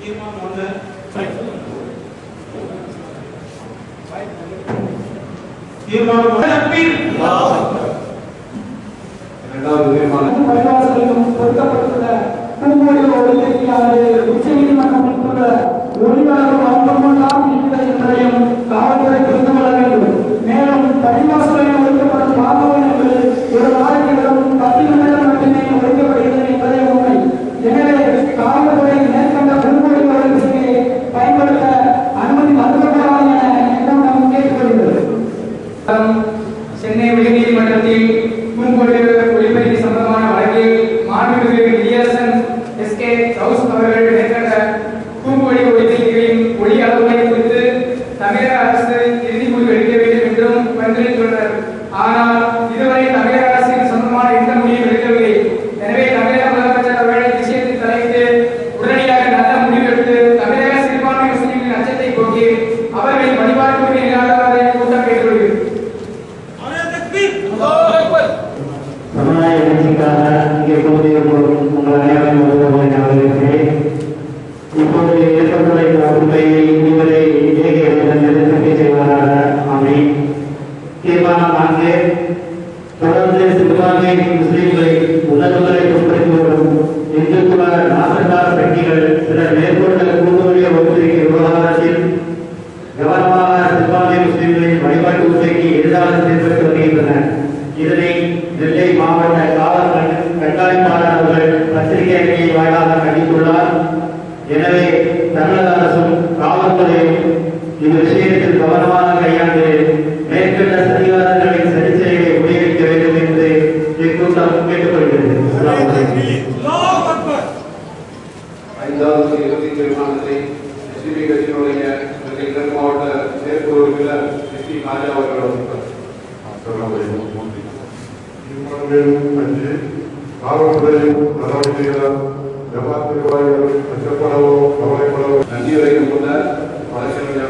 தீர்மானம் ஒன்று தீர்மானம் இரண்டாவது தீர்மானம் பள்ளிவாசலிலும் பொருத்தப்பட்டுள்ள பூமொழி ஒழுங்கிற்காக உச்சநீதிமன்றம் கொடுத்துள்ள ஒளிவளவு வழங்கலாம் என்பதையும் காவல்துறை புரிந்து கொள்ள வேண்டும். மேலும் பள்ளிவாசலில் ஒழுங்கப்படும் வாகனம் என்பது ஒரு நாளைக்கு வெறும் 10 நிமிடம் மட்டுமே ஒழுங்கப்படுகிறது என்பதே உண்மை. எனவே காவல்துறை மேற்கொண்ட பூமொழி ஒழுங்கிற்கு பயன்படுத்த அனுமதி வழங்கக்கூடாது என நாம் கேட்டுக்கொள்கிறது. சென்னை உயர்நீதிமன்றத்தில் பூங்கொடி ஒளிபரப்பு சம்பந்தமான வழக்கில் மாண்புமிகு நீதியரசன் எஸ்.கே. ரவுஸ் அவர்கள் மேற்கண்ட பூங்கொடி ஒளிபரப்பின் ஒளி அளவுகளை குறித்து தமிழக அரசு இறுதி முடிவு எடுக்க வேண்டும் என்றும் பரிந்துரைத்துள்ளனர். ஆனால் இதுவரை தமிழக அரசின் சொந்தமான எந்த முடிவும் எடுக்கவில்லை. எனவே தமிழக முதலமைச்சர் அவர்கள் விஷயத்தில் தலையிட்டு உடனடியாக நல்ல முடிவு எடுத்து தமிழக சிறுபான்மை முஸ்லிம்களின் அச்சத்தை போக்கி அவர்களின் வழிபாட்டு உரிமை நிலைநாட்டுவதை கூட்டம் கேட்டுள்ளது. சமுதாய கட்சிக்காக இங்கே கூடியிருக்கும் உங்கள் அனைவரும் வரவேற்கிறேன். இப்போது ஏற்பட்டுள்ள இந்த வகுப்பையை இதுவரை இயக்கியவுடன் நிறுத்தி செய்வதாக அமையும். தீர்மானம் 4 தொடர்ந்து சிறுபான்மை முஸ்லிம்களை உணர்வுகளை துன்படுத்தி வரும் இந்துத்துவ நாசகார சக்திகள் சிலர் மேற்கொண்ட கூட்டுவழிய ஒத்துழைக்க விவகாரத்தில் கவனமாக சிறுபான்மை முஸ்லிம்களின் வழிபாட்டு உரிமைக்கு எதிராக செயல்பட்டு வருகின்றனர். இதனை நெல்லை மாவட்ட காவல் கண்காணிப்பாளர் அவர்கள் பத்திரிகை அறிக்கையை வாயிலாக கண்டித்துள்ளார். எனவே தமிழக அரசும் காவல்துறையும் இந்த விஷயத்தில் கவனமாக கையாண்டு மேற்கண்ட சரிவாதங்களை சரி செய்ய முடிவெடுக்க வேண்டும் என்று இக்கூட்டம் கேட்டுக்கொள்கிறது. 5வது இறுதி தீர்மானத்தை எஸ்டிபி கட்சியினுடைய கிழக்கு மாவட்ட செயற்குழு உறுப்பினர் எஸ்.டி. ராஜா அவர்கள் காவல்துறையும் நடவடிக்கைகள் ஜமாத் நிர்வாகிகள் அச்சப்படவோ கவலைப்படவோ நன்றி வரைக்கும் கொண்ட வழக்கறிஞர்